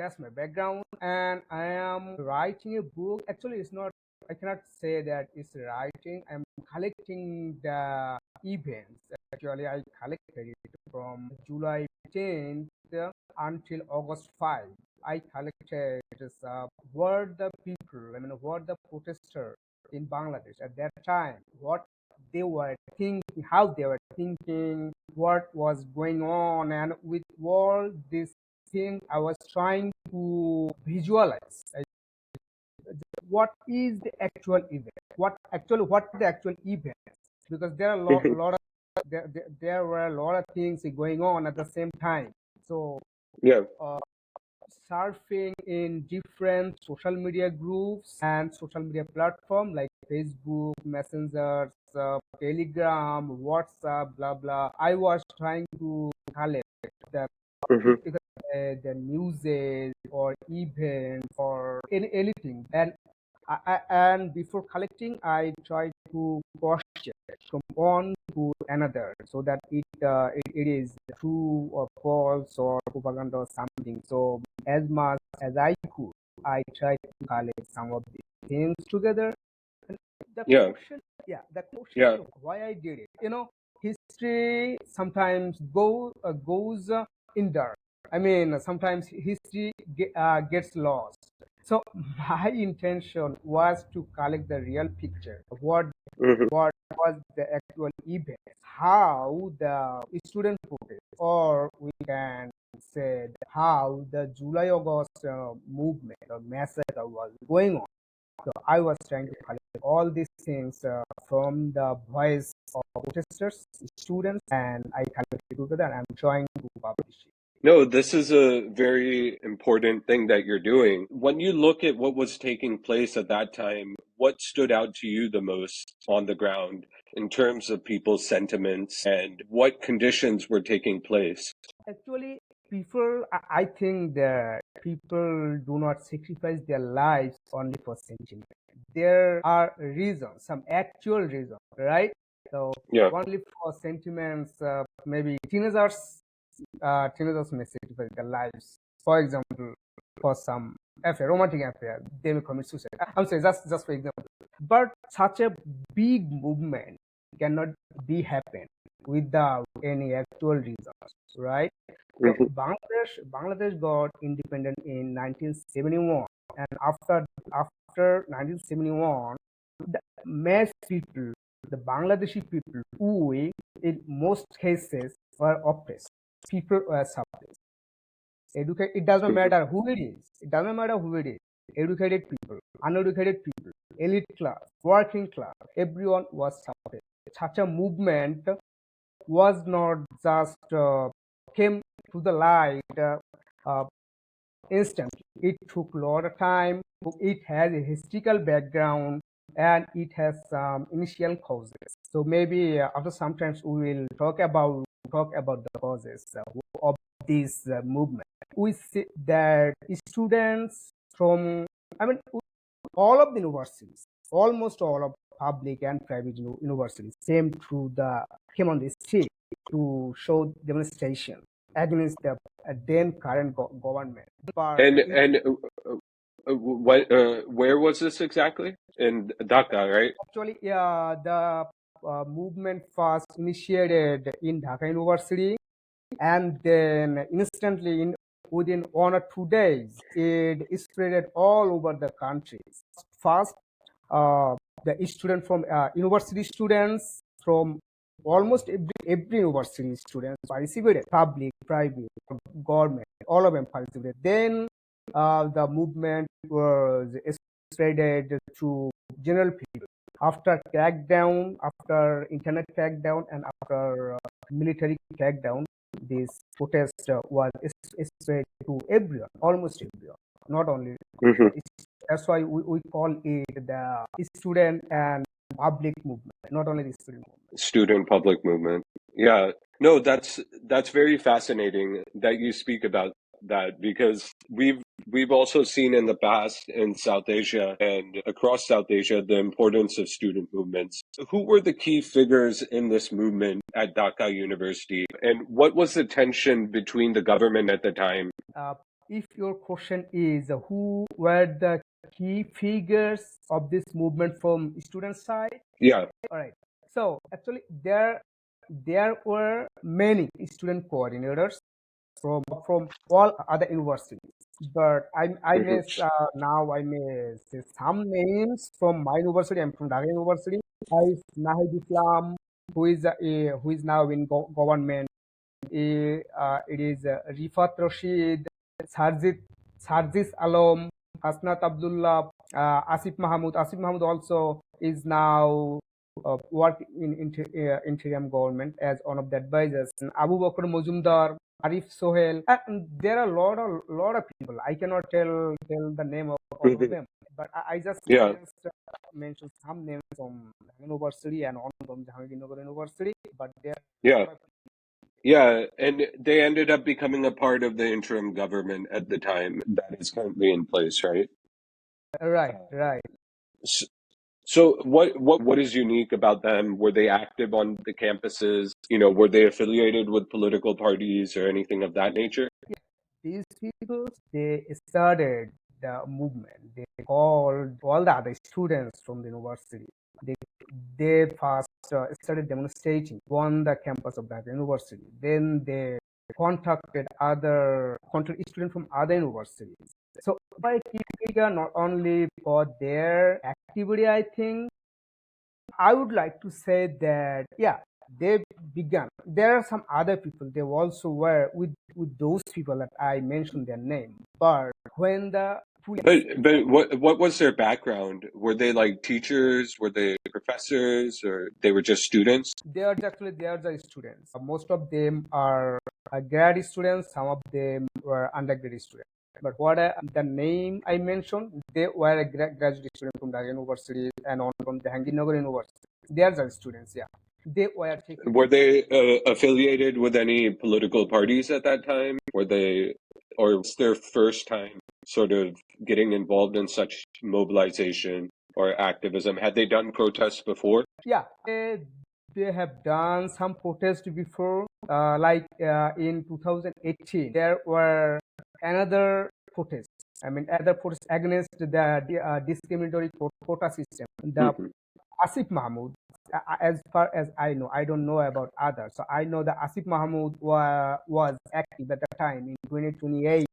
that's my background, and I am writing a book. Actually, it's not. I cannot say that it's writing. I'm collecting the events. Actually, I collected it from July 10th until August 5. I collected what the people, what the protesters in Bangladesh at that time, what they were thinking, how they were thinking, what was going on, and with all this thing, I was trying to visualize what is the actual event, what the actual event, because there are a lot of there were a lot of things going on at the same time. So Yeah. surfing in different social media groups and social media platforms like Facebook, Messenger, Telegram, WhatsApp, blah blah. I was trying to collect the Mm-hmm. the news or events or anything, and and before collecting, I try to cross check from one to another so that it is true or false or propaganda or something. So as much as I could, I try to collect some of these things together. And the Yeah. question, the question Yeah. why I did it. History sometimes goes in dark. I mean, sometimes history gets lost. So my intention was to collect the real picture of what Mm-hmm. was the actual event, how the student protest, or we can say how the July August movement or massacre was going on. So I was trying to collect all these things from the voice of protesters, students, and I collected together and I'm trying to publish it. No, this is a very important thing that you're doing. When you look at what was taking place at that time, what stood out to you the most on the ground in terms of people's sentiments and what conditions were taking place? Actually, I think that people do not sacrifice their lives only for sentiment. There are reasons, some actual reasons, right? So Yeah. only for sentiments, maybe teenagers may sacrifice their lives. For example, for some affair, romantic affair, they may commit suicide. I'm saying just for example. But such a big movement cannot be happen without any actual reasons, right? So Mm-hmm. Bangladesh got independent in 1971, and after 1971, the mass people, the Bangladeshi people, who in most cases were oppressed, people were suppressed. It doesn't Mm-hmm. matter who it is. It doesn't matter who it is. Educated people, uneducated people, elite class, working class, everyone was suppressed. Such a movement was not just came to the light uh, instantly. It took a lot of time. It has a historical background and it has some initial causes. So maybe after sometimes we will talk about the causes of this movement. We see that students from, I mean, all of the universities, almost all of public and private universities came on the street to show demonstration against the then current government. But Where was this exactly? In Dhaka, right? actually, the movement first initiated in Dhaka University, and then instantly within 1 or 2 days, it spread all over the country. First, the student from university students from almost every university students participated, public, private, government, all of them participated. Then the movement was spreaded to general people. After crackdown, after internet crackdown, and after military crackdown, this protest was spread to everyone, almost everyone, not only Mm-hmm. the. That's why we call it the student and public movement, not only the student movement. Student public movement. Yeah. No, that's very fascinating that you speak about that because we've also seen in the past in South Asia and across South Asia the importance of student movements. Who were the key figures in this movement at Dhaka University and what was the tension between the government at the time? if your question is who were the key figures of this movement from student side, Yeah. all right. So actually, there were many student coordinators from all other universities, but I may now I may say some names from my university. I'm from Dhaka University. I Nahid Islam, who is now in government. It is Rifat Rashid, Sarjit, Sarjis Alam, Hasnat Abdullah, Asif Mahmood. Asif Mahmood also is now work in interim government as one of the advisors. And Abu Bakr Mojumdar, Arif Sohel. There are a lot of people. I cannot tell the name of all of them, but I just Yeah. mentioned some names from University and one from Jahangirnagar University. But there Yeah. Yeah, and they ended up becoming a part of the interim government at the time that is currently in place, right? right. So what is unique about them? Were they active on the campuses? Were they affiliated with political parties or anything of that nature? These people, they started the movement. They called all the other students from the university. They first started demonstrating on the campus of that university. Then they contacted students from other universities. So by key figure not only for their activity, I think I would like to say that they began. There are some other people. They also were with those people that I mentioned their name. But when the police, But what was their background? Were they like teachers? Were they professors, or they were just students? they are the students. Most of them are grad students. Some of them were undergraduate students. But the name I mentioned, they were a graduate student from the university and on from the Jahangirnagar University. They are the students. Yeah, they were taking. Were they affiliated with any political parties at that time? Or was their first time sort of getting involved in such mobilization or activism? Had they done protests before? Yeah, they have done some protests before, in 2018. There were another protests. I mean, other protests against the discriminatory quota system. The Mhm. Asif Mahmood, as far as I know, I don't know about others. So I know that Asif Mahmood was active at the time in 2028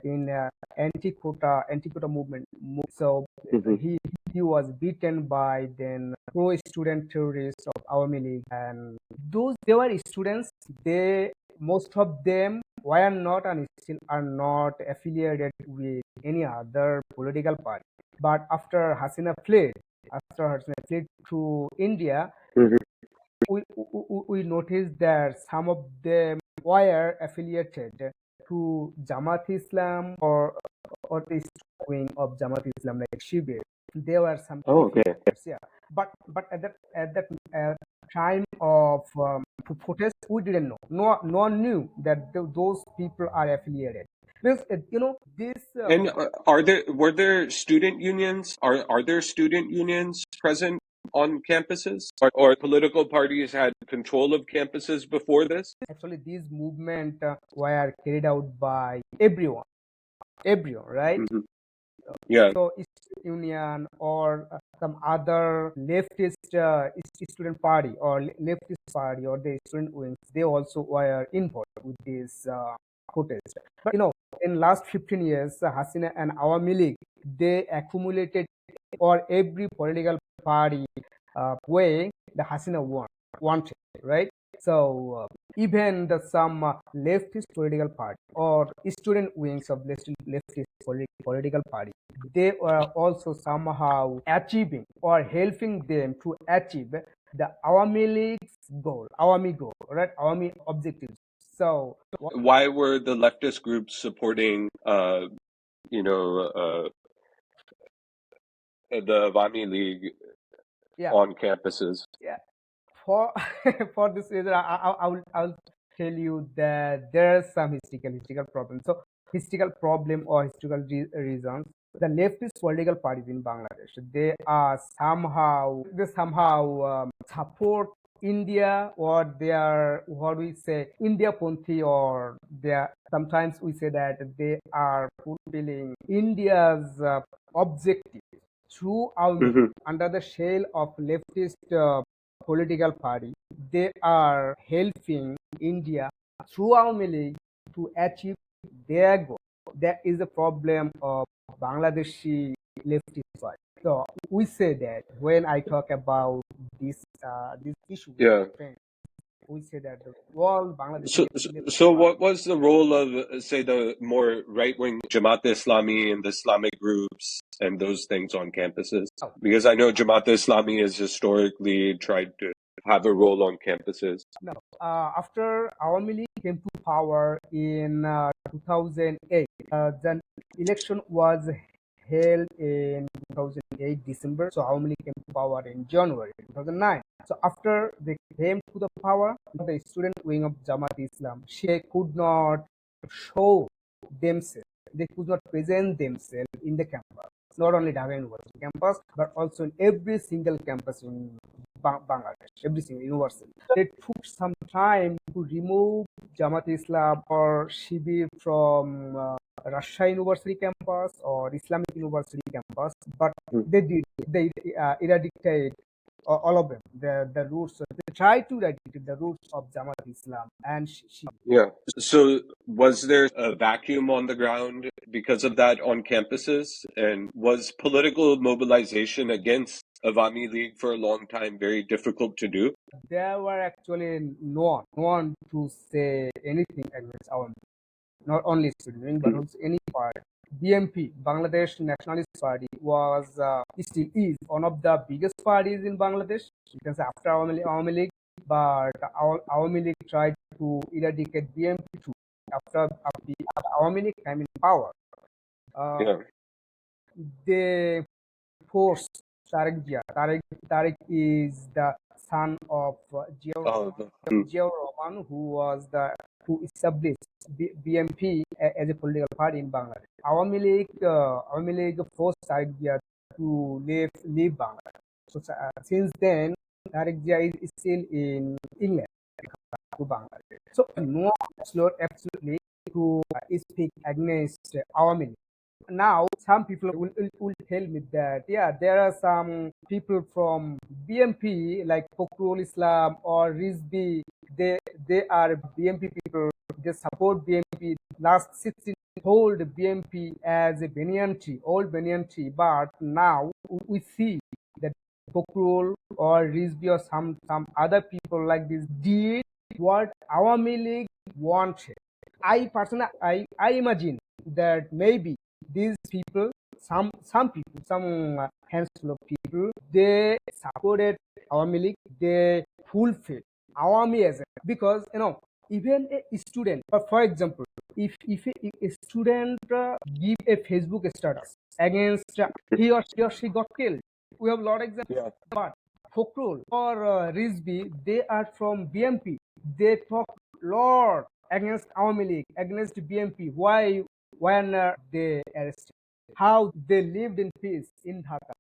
in anti-quota movement. So Mhm. he was beaten by then pro-student terrorists of Awami League, and those they were students. Most of them were not and still are not affiliated with any other political party. But after Hasina fled to India, Mhm. we noticed that some of them were affiliated to Jamaat Islam or the wing of Jamaat Islam like Shibir. There were some Oh, key okay. figures, yeah. But at that time of protest, we didn't know. No one knew that those people are affiliated. Because this. And were there student unions? Are there student unions present on campuses? Or political parties had control of campuses before this? Actually, these movement were carried out by everyone, right? Mhm. Yeah. So student union or some other leftist student party or leftist party or the student wings, they also were involved with this protest. But in last 15 years, Hasina and Awami League, they accumulated or every political party way the Hasina wanted, right? So even some leftist political party or student wings of leftist political party, they were also somehow achieving or helping them to achieve the Awami League's goal, Awami goal, right? Awami objectives. So Why were the leftist groups supporting, you know, the Avami League yeah, on campuses? yeah. For for this reason, I will tell you that there are some historical problems. So historical problem or historical reasons. The leftist political parties in Bangladesh, they somehow support India, or they are, what we say, India Ponthi, or they are, sometimes we say that they are fulfilling India's objective through our Hmm. under the shell of leftist political party. They are helping India through our League to achieve their goal. That is the problem of Bangladeshi leftist party. So we say that when I talk about this issue with Yeah. my friends, we say that the whole So, Bangladeshi so leftist so party. what was the role of, say, the more right-wing Jamaat Islami and the Islamic groups and those things on campuses? Oh, Because I know Jamaat Islami has historically tried to have a role on campuses. no. After Awami League came to power in 2008, the election was held in 2008 December. So Awami League came to power in January 2009. So after they came to the power, the student wing of Jamaat Islam, they could not show themselves. They could not present themselves in the campus. Not only Dhaka University campus, but also in every single campus in Bangladesh, every single university. They took some time to remove Jamaat Islam or Shibir from Russia University campus or Islamic University campus, but Mm. they did. They eradicated all of them. The roots. They tried to eradicate the roots of Jamaat Islam and Shibir. Yeah. So was there a vacuum on the ground because of that on campuses? And was political mobilization against Awami League for a long time very difficult to do? There were actually no one to say anything against our, not only student but Mm. also any party. BMP, Bangladesh Nationalist Party, was still is one of the biggest parties in Bangladesh. You can say after Awami League, but Awami League tried to eradicate BMP too. After Awami League came in power, uh, Yeah. they forced Tariq Jia. Tariq is the son of Oh, mm. Ziaur Rahman, who established BMP as a political party in Bangladesh. Awami League forced Tariq Jia to leave Bangladesh. So since then, Tariq Jia is still in England to Bangladesh. So no one absolutely to speak against Awami League. Now some people will tell me that, yeah, there are some people from BMP like Fakrul Islam or Rizvi. They are BMP people. They support BMP. Last 16 hold BMP as a banyan tree, old banyan tree. But now we see that Fakrul or Rizvi or some other people like this did what Awami League wanted. I personally, I imagine that maybe these people, some people, some handful of people, they supported Awami League, they fulfilled Awami as a, because even a student, or for example, if a student give a Facebook status against he or she got killed, we have a lot of examples. Yeah. But Fokrul or Rizvi, they are from BMP. They talk lot against Awami League, against BMP. Why when they arrested? How they lived in peace in Dhaka.